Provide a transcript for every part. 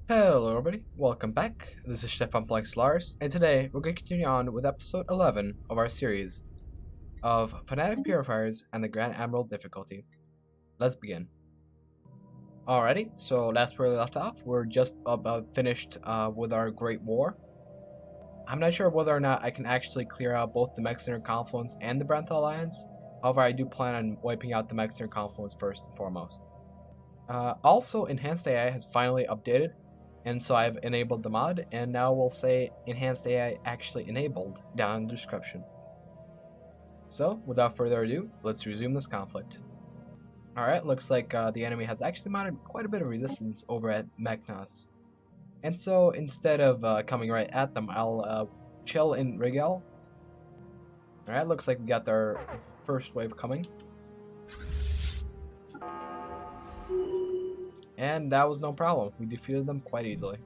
Hello everybody, welcome back. This is Stefan playing Stellaris, and today we're going to continue on with episode 11 of our series of Fanatic Purifiers and the Grand Admiral difficulty. Let's begin. Alrighty, so last where we left off, we're just about finished with our Great War. I'm not sure whether or not I can actually clear out both the Mexican Confluence and the Brantha Alliance. However, I do plan on wiping out the Mexican Confluence first and foremost. Also, Enhanced AI has finally updated. And so I've enabled the mod, and now we'll say Enhanced AI actually enabled down in the description. So, without further ado, let's resume this conflict. Alright, looks like the enemy has actually mounted quite a bit of resistance over at Meknas. And so, instead of coming right at them, I'll chill in Rigel. Alright, looks like we got our first wave coming. And that was no problem. We defeated them quite easily.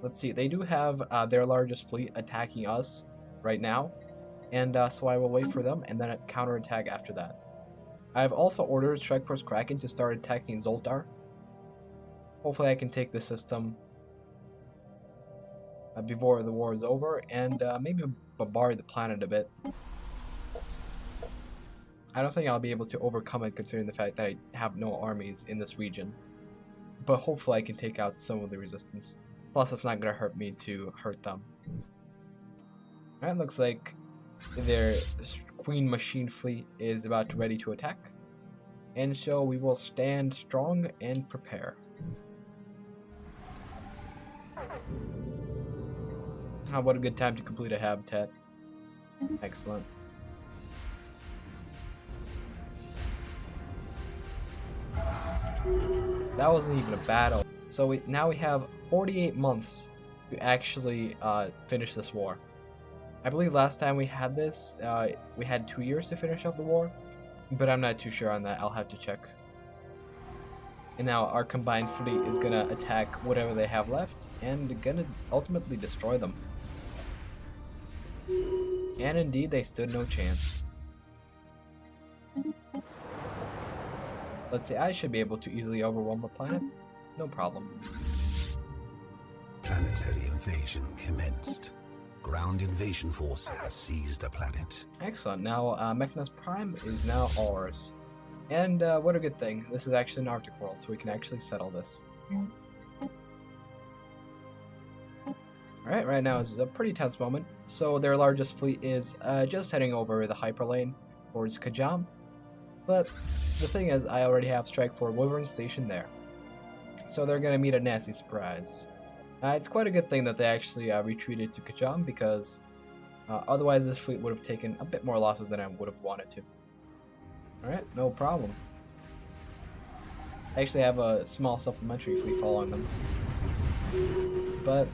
Let's see, they do have their largest fleet attacking us right now. And so I will wait for them and then counterattack after that. I have also ordered Strike Force Kraken to start attacking Zoltar. Hopefully I can take the system before the war is over and maybe bombard the planet a bit. I don't think I'll be able to overcome it considering the fact that I have no armies in this region. But hopefully I can take out some of the resistance. Plus it's not going to hurt me to hurt them. Alright, looks like their Queen Machine Fleet is about ready to attack. And so we will stand strong and prepare. Oh, what a good time to complete a habitat. Excellent. That wasn't even a battle. So now we have 48 months to actually finish this war. I believe last time we had this, we had 2 years to finish up the war, but I'm not too sure on that. I'll have to check. And now our combined fleet is gonna attack whatever they have left and gonna ultimately destroy them. And indeed, they stood no chance. Let's see, I should be able to easily overwhelm the planet. No problem. Planetary invasion commenced. Ground invasion force has seized a planet. Excellent. Now, Meknas Prime is now ours. And what a good thing. This is actually an Arctic world, so we can actually settle this. Alright, right now is a pretty tense moment. So their largest fleet is just heading over the hyperlane towards Kajam. But the thing is, I already have Strike Force Wyvern stationed there. So they're going to meet a nasty surprise. It's quite a good thing that they actually retreated to Kajam because otherwise this fleet would have taken a bit more losses than I would have wanted to. Alright, no problem. I actually have a small supplementary fleet following them. But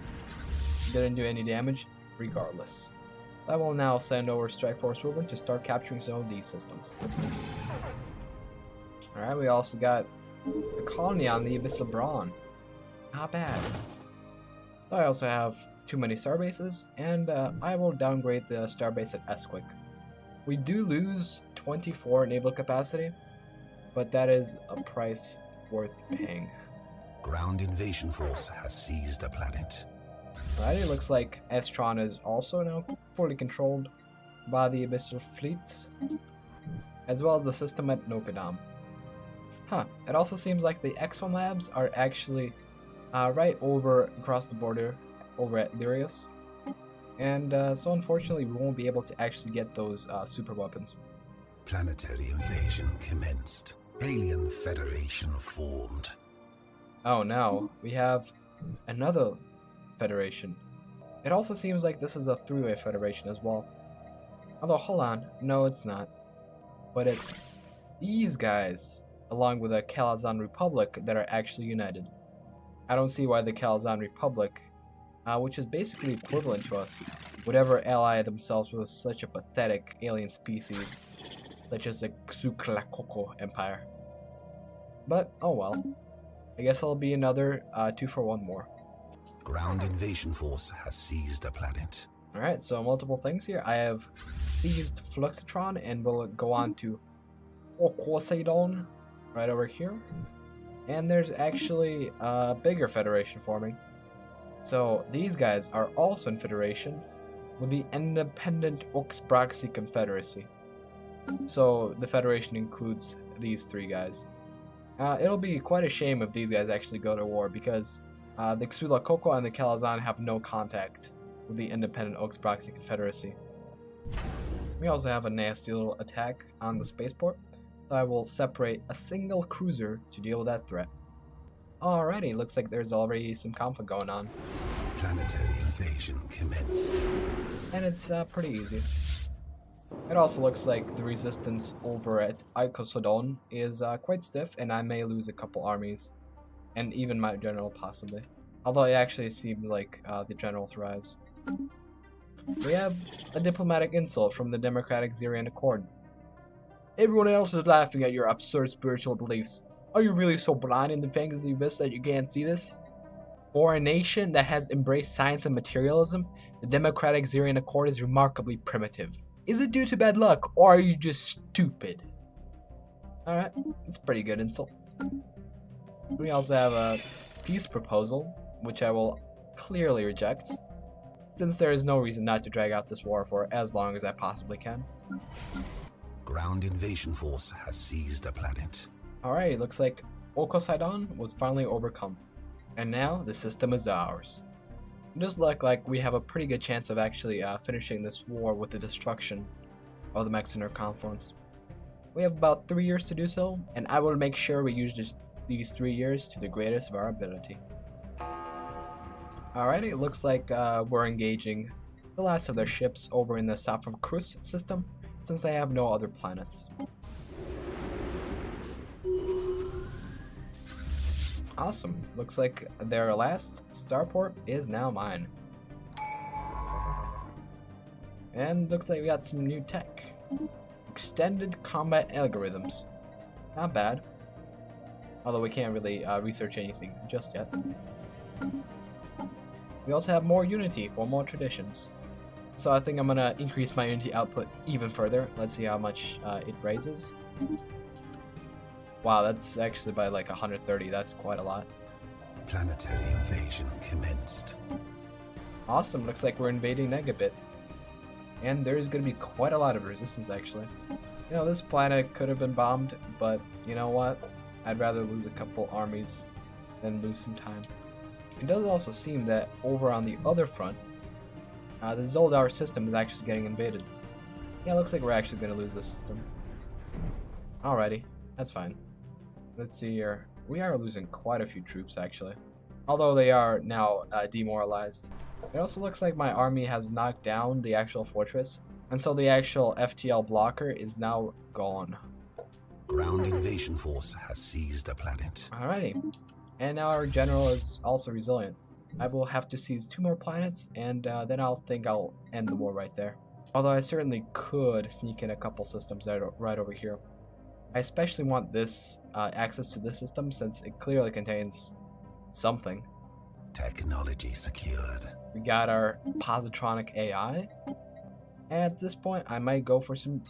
didn't do any damage regardless. I will now send over Strike Force Wyvern to start capturing some of these systems. Alright, we also got a colony on the Abyss of Brawn. Not bad. I also have too many starbases, and I will downgrade the starbase at Esquick. We do lose 24 naval capacity, but that is a price worth paying. Ground invasion force has seized a planet. Alright, it looks like Estron is also now fully controlled by the Abyssal fleets, as well as the system at Nokadam. Huh, it also seems like the X1 labs are actually right over across the border over at Lyrius. And so unfortunately we won't be able to actually get those super weapons. Planetary invasion commenced. Alien Federation formed. Oh no, we have another federation. It also seems like this is a three-way federation as well. Although, hold on, no it's not. But it's these guys, along with the Kalazan Republic, that are actually united. I don't see why the Kalazan Republic, which is basically equivalent to us, would ever ally themselves with such a pathetic alien species, such as the Xuclacoko Empire. But, oh well. I guess it'll be another 2-for-1 more. Ground invasion force has seized a planet. Alright, so multiple things here. I have seized Fluxitron and will go on to Okoseidon right over here. And there's actually a bigger federation forming. So these guys are also in federation with the Independent Oxbraxi Confederacy. So the federation includes these three guys. It'll be quite a shame if these guys actually go to war, because the Xula Koko and the Kalazan have no contact with the Independent Oxbraxi Confederacy. We also have a nasty little attack on the spaceport, so I will separate a single cruiser to deal with that threat. Alrighty, looks like there's already some conflict going on. Planetary invasion commenced. And it's pretty easy. It also looks like the resistance over at Icosodon is quite stiff, and I may lose a couple armies. And even my general, possibly. Although it actually seemed like the general thrives. We have a diplomatic insult from the Democratic Xerian Accord. Everyone else is laughing at your absurd spiritual beliefs. Are you really so blind in the fangs of the abyss that you can't see this? For a nation that has embraced science and materialism, the Democratic Xerian Accord is remarkably primitive. Is it due to bad luck, or are you just stupid? Alright, it's a pretty good insult. We also have a peace proposal, which I will clearly reject, since there is no reason not to drag out this war for as long as I possibly can. Ground invasion force has seized a planet. Alright, looks like Okosidon was finally overcome, and now the system is ours. It does look like we have a pretty good chance of actually finishing this war with the destruction of the Mexiner Confluence. We have about 3 years to do so, and I will make sure we use these 3 years to the greatest of our ability. Alright, it looks like we're engaging the last of their ships over in the Safra Cruz system, since they have no other planets. Awesome. Looks like their last starport is now mine. And looks like we got some new tech. Extended combat algorithms. Not bad. Although we can't really research anything just yet. We also have more Unity for more traditions. So I think I'm gonna increase my Unity output even further. Let's see how much it raises. Wow, that's actually by like 130. That's quite a lot. Planetary invasion commenced. Awesome. Looks like we're invading Negabit. And there's going to be quite a lot of resistance, actually. You know, this planet could have been bombed, but you know what? I'd rather lose a couple armies than lose some time. It does also seem that over on the other front, the Zoldar system is actually getting invaded. Yeah, looks like we're actually going to lose this system. Alrighty, that's fine. Let's see here. We are losing quite a few troops, actually. Although they are now demoralized. It also looks like my army has knocked down the actual fortress, and so the actual FTL blocker is now gone. Ground invasion force has seized a planet. Alrighty. And now our general is also resilient. I will have to seize 2 more planets, and then I'll end the war right there. Although I certainly could sneak in a couple systems that are right over here. I especially want this access to this system, since it clearly contains something. Technology secured. We got our positronic AI. And at this point, I might go for some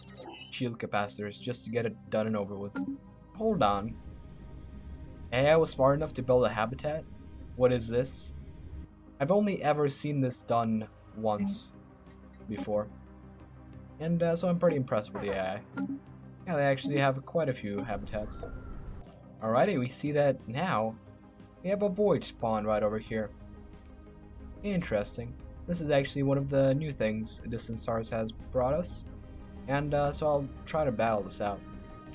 shield capacitors just to get it done and over with. Hold on. AI was smart enough to build a habitat? What is this? I've only ever seen this done once before. And so I'm pretty impressed with the AI. Yeah, they actually have quite a few habitats. Alrighty, we see that now. We have a VOIDSPAWN right over here. Interesting. This is actually one of the new things Distant Stars has brought us. And so I'll try to battle this out.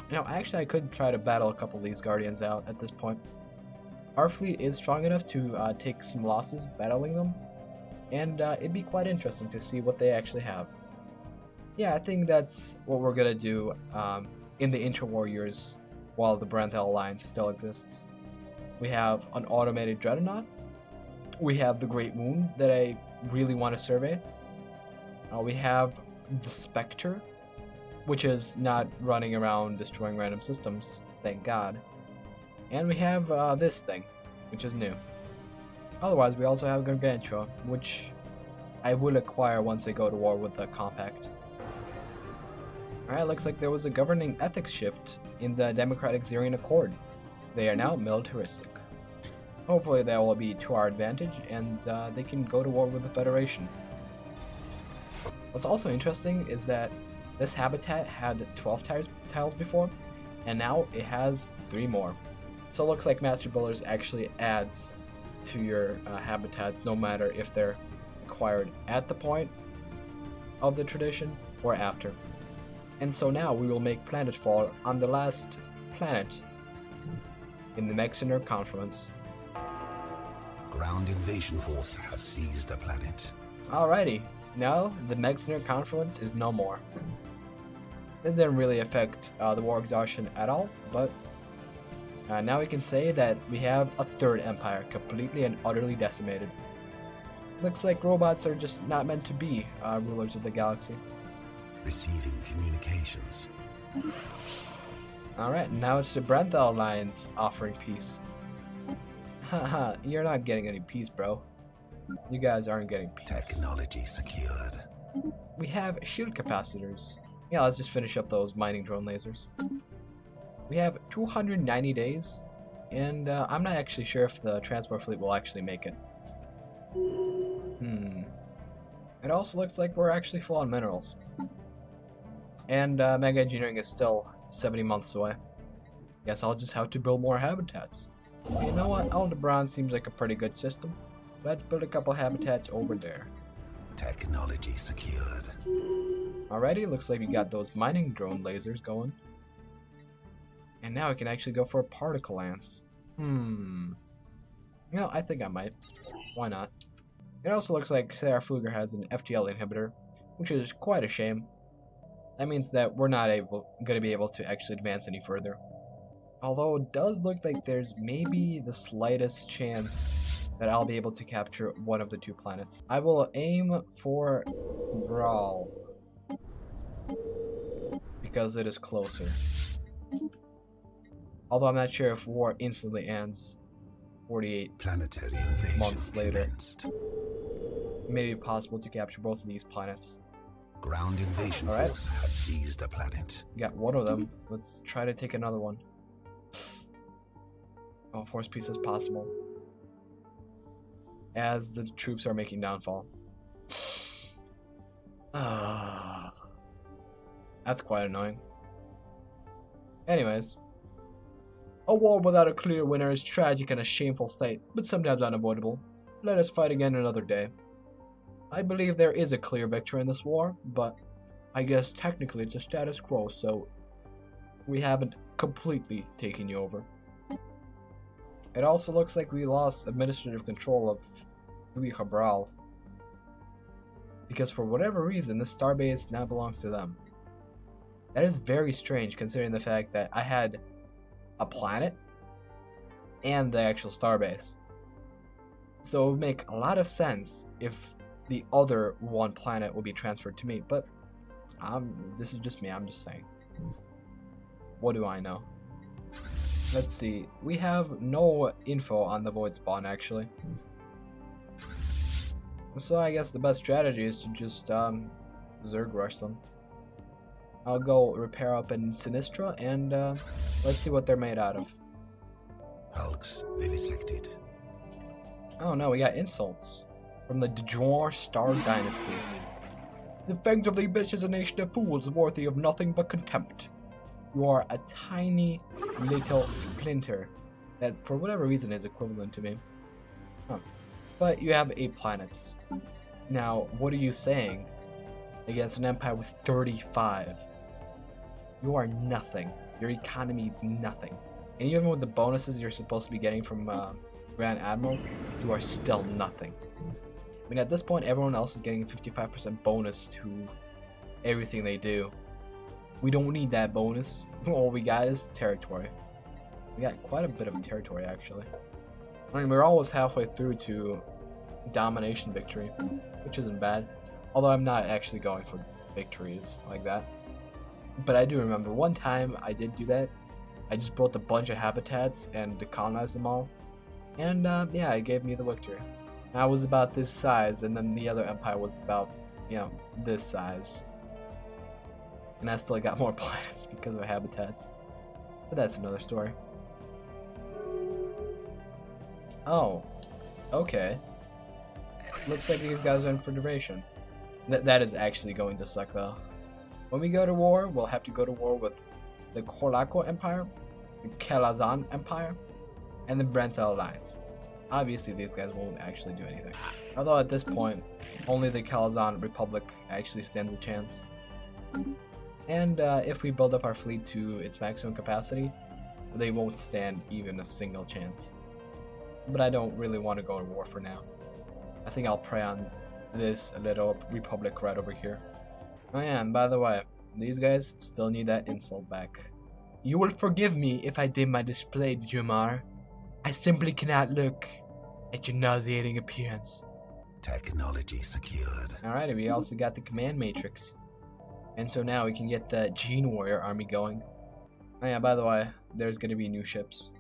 You know, actually I could try to battle a couple of these Guardians out at this point. Our fleet is strong enough to take some losses battling them. And it'd be quite interesting to see what they actually have. Yeah, I think that's what we're gonna do in the interwar years while the Branthel Alliance still exists. We have an automated Dreadnought. We have the Great Moon that I really want to survey. We have the Spectre, which is not running around destroying random systems, thank God. And we have this thing, which is new. Otherwise, we also have Gargantua, which I will acquire once I go to war with the Compact. Alright, looks like there was a governing ethics shift in the Democratic Xerian Accord. They are now militaristic. Hopefully that will be to our advantage, and they can go to war with the Federation. What's also interesting is that this habitat had 12 tiles before, and now it has 3 more. So it looks like Master Builders actually adds to your habitats, no matter if they're acquired at the point of the tradition or after. And so now we will make planetfall on the last planet in the Mexinar Confluence. Ground invasion force has seized a planet. Alrighty, now the Mexinar Confluence is no more. This didn't really affect the war exhaustion at all, but now we can say that we have a third empire completely and utterly decimated. Looks like robots are just not meant to be rulers of the galaxy. Receiving communications. Alright, now it's the Brenthal Alliance offering peace. Haha, you're not getting any peace, bro. You guys aren't getting peace. Technology secured. We have shield capacitors. Yeah, let's just finish up those mining drone lasers. We have 290 days, and I'm not actually sure if the transport fleet will actually make it. It also looks like we're actually full on minerals. And Mega Engineering is still 70 months away. Guess I'll just have to build more habitats. You know what? Aldebaran seems like a pretty good system. Let's build a couple habitats over there. Technology secured. Alrighty, looks like we got those mining drone lasers going. And now I can actually go for a particle lance. You know, I think I might. Why not? It also looks like Sarah Fluger has an FTL inhibitor, which is quite a shame. That means that we're not going to be able to actually advance any further. Although it does look like there's maybe the slightest chance that I'll be able to capture one of the 2 planets. I will aim for Brawl, because it is closer. Although I'm not sure if war instantly ends 48 planetary invasion months later. Commenced. It may be possible to capture both of these planets. Ground invasion force has seized a planet. We got one of them. Let's try to take another one. Oh, force peace as possible. As the troops are making downfall. That's quite annoying. Anyways. A war without a clear winner is tragic and a shameful sight, but sometimes unavoidable. Let us fight again another day. I believe there is a clear victor in this war, but I guess technically it's a status quo, so we haven't completely taken you over. It also looks like we lost administrative control of Habitable, because for whatever reason this starbase now belongs to them. That is very strange considering the fact that I had a planet and the actual starbase. So it would make a lot of sense if the other one planet will be transferred to me, but this is just me, I'm just saying. What do I know? Let's see, we have no info on the VOIDSPAWN actually. So I guess the best strategy is to just Zerg rush them. I'll go repair up in Sinistra and let's see what they're made out of. Hulks vivisected. Oh no, we got insults from the Djor Star Dynasty. The fangs of the abyss is a nation of fools worthy of nothing but contempt. You are a tiny little splinter that for whatever reason is equivalent to me. Huh. But you have 8 planets. Now, what are you saying against an empire with 35? You are nothing. Your economy is nothing. And even with the bonuses you're supposed to be getting from Grand Admiral, you are still nothing. I mean, at this point, everyone else is getting a 55% bonus to everything they do. We don't need that bonus. All we got is territory. We got quite a bit of territory, actually. I mean, we're almost halfway through to domination victory, which isn't bad. Although I'm not actually going for victories like that. But I do remember one time I did do that. I just built a bunch of habitats and colonized them all. And yeah, it gave me the victory. I was about this size, and then the other empire was about, you know, this size. And I still got more planets because of habitats. But that's another story. Oh, okay. Looks like these guys are in for duration. That is actually going to suck though. When we go to war, we'll have to go to war with the Korlako Empire, the Kelazan Empire, and the Brenta Alliance. Obviously these guys won't actually do anything. Although at this point, only the Kelazan Republic actually stands a chance. And if we build up our fleet to its maximum capacity, they won't stand even a single chance. But I don't really want to go to war for now. I think I'll prey on this little republic right over here. Oh yeah, and by the way, these guys still need that insult back. You will forgive me if I dim my display, Jumar. I simply cannot look at your nauseating appearance. Technology secured. Alrighty, we also got the command matrix. And so now we can get the Gene Warrior army going. Oh yeah, by the way, there's going to be new ships.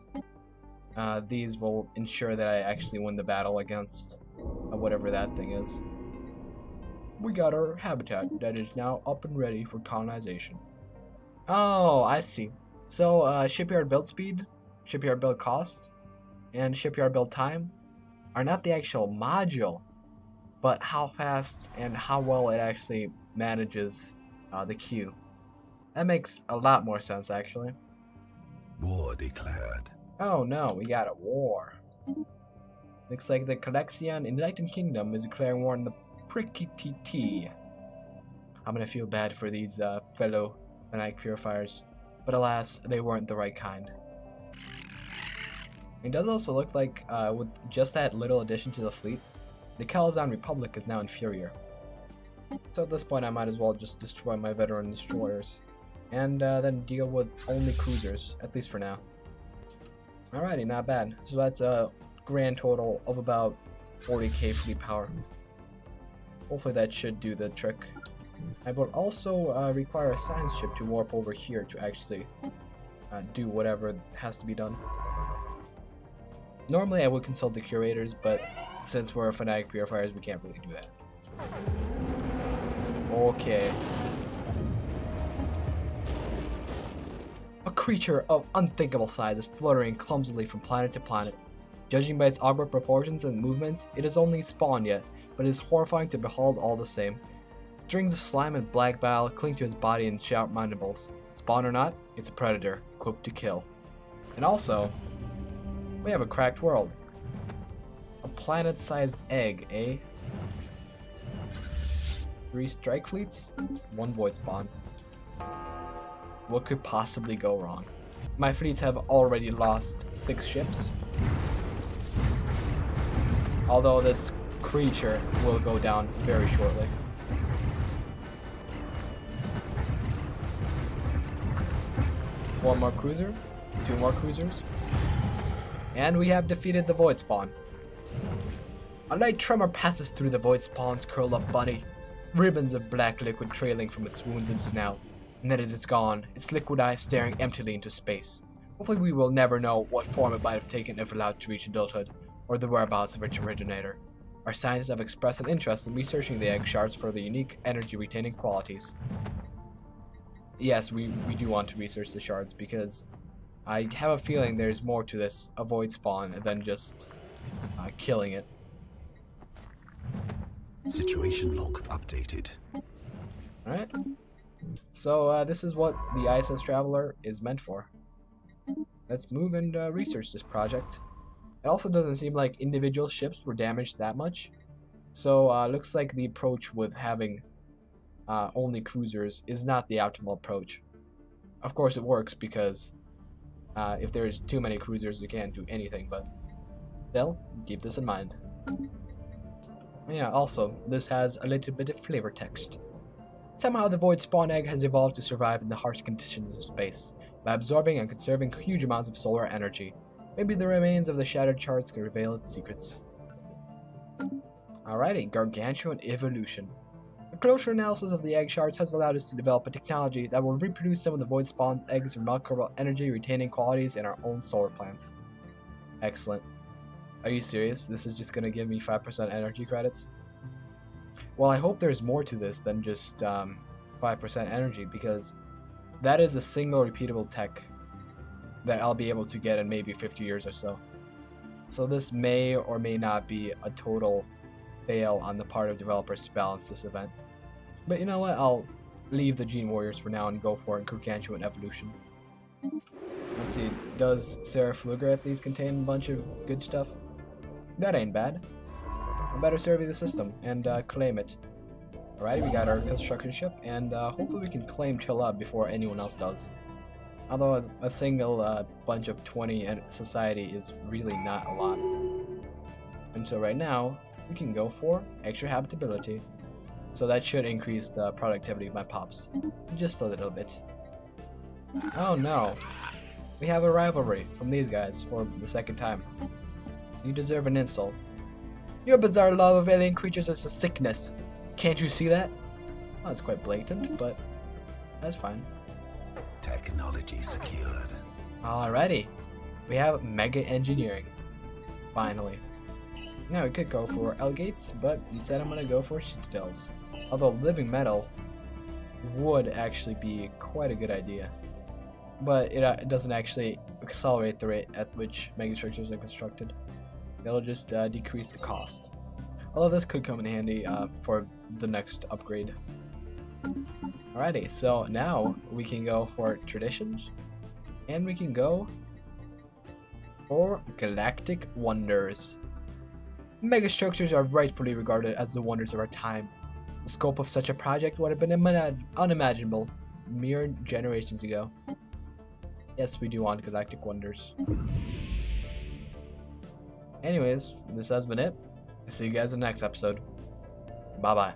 These will ensure that I actually win the battle against whatever that thing is. We got our habitat that is now up and ready for colonization. Oh, I see. So, shipyard build speed, shipyard build cost, and shipyard build time are not the actual module, but how fast and how well it actually manages the queue. That makes a lot more sense, actually. War declared. Oh no, we got a war. Looks like the Calexian Enlightened Kingdom is declaring war on the Pricky TT. I'm gonna feel bad for these fellow fanatic purifiers, but alas, they weren't the right kind. It does also look like, with just that little addition to the fleet, the Kelazan Republic is now inferior. So at this point I might as well just destroy my veteran destroyers, and then deal with only cruisers, at least for now. Alrighty, not bad. So that's a grand total of about 40k fleet power. Hopefully that should do the trick. I will also require a science ship to warp over here to actually do whatever has to be done. Normally I would consult the curators, but since we're fanatic purifiers, we can't really do that. Okay. A creature of unthinkable size is fluttering clumsily from planet to planet. Judging by its awkward proportions and movements, it has only spawned yet, but it is horrifying to behold all the same. Strings of slime and black bile cling to its body in sharp mandibles. Spawn or not, it's a predator, equipped to kill. And also, we have a cracked world. A planet-sized egg, eh? 3 strike fleets, 1 void spawn. What could possibly go wrong? My fleets have already lost 6 ships. Although this creature will go down very shortly. One more cruiser, 2 more cruisers, and we have defeated the void spawn. A light tremor passes through the void spawn's curled up body, ribbons of black liquid trailing from its wounds and snout. And then as it's gone, its liquid eyes staring emptily into space. Hopefully we will never know what form it might have taken if allowed to reach adulthood, or the whereabouts of its originator. Our scientists have expressed an interest in researching the egg shards for the unique energy-retaining qualities. Yes, we do want to research the shards, because I have a feeling there's more to this void spawn than just killing it. Situation log updated. Alright. So this is what the ISS Traveler is meant for. Let's move and research this project. It also doesn't seem like individual ships were damaged that much. So looks like the approach with having only cruisers is not the optimal approach. Of course it works because if there's too many cruisers you can't do anything, but still, keep this in mind. Yeah, also, this has a little bit of flavor text. Somehow the void spawn egg has evolved to survive in the harsh conditions of space, by absorbing and conserving huge amounts of solar energy. Maybe the remains of the shattered shards can reveal its secrets. Alrighty, gargantuan evolution. A closer analysis of the egg shards has allowed us to develop a technology that will reproduce some of the void spawn's eggs' remarkable energy-retaining qualities in our own solar plants. Excellent. Are you serious? This is just gonna give me 5% energy credits? Well, I hope there's more to this than just 5% energy, because that is a single repeatable tech that I'll be able to get in maybe 50 years or so. So this may or may not be a total fail on the part of developers to balance this event. But you know what? I'll leave the Gene Warriors for now and go for a gargantuan evolution. Let's see, does Sarah Fluger at least contain a bunch of good stuff? That ain't bad. I better survey the system and claim it. Alright, we got our construction ship, and hopefully we can claim Chilla before anyone else does. Although a single bunch of 20 in society is really not a lot. And so right now, we can go for extra habitability. So that should increase the productivity of my pops. Just a little bit. Oh no. We have a rivalry from these guys for the second time. You deserve an insult. Your bizarre love of alien creatures is a sickness. Can't you see that? Well, that's quite blatant, but that's fine. Technology secured. Alrighty. We have mega engineering. Finally. Now we could go for L-gates, but instead I'm gonna go for citadels. Although living metal would actually be quite a good idea. But it doesn't actually accelerate the rate at which megastructures are constructed. It'll just decrease the cost. Although this could come in handy for the next upgrade. Alrighty, so now we can go for traditions, and we can go for galactic wonders. Megastructures are rightfully regarded as the wonders of our time. The scope of such a project would have been unimaginable mere generations ago. Yes, we do want galactic wonders. Anyways, this has been it. See you guys in the next episode. Bye bye.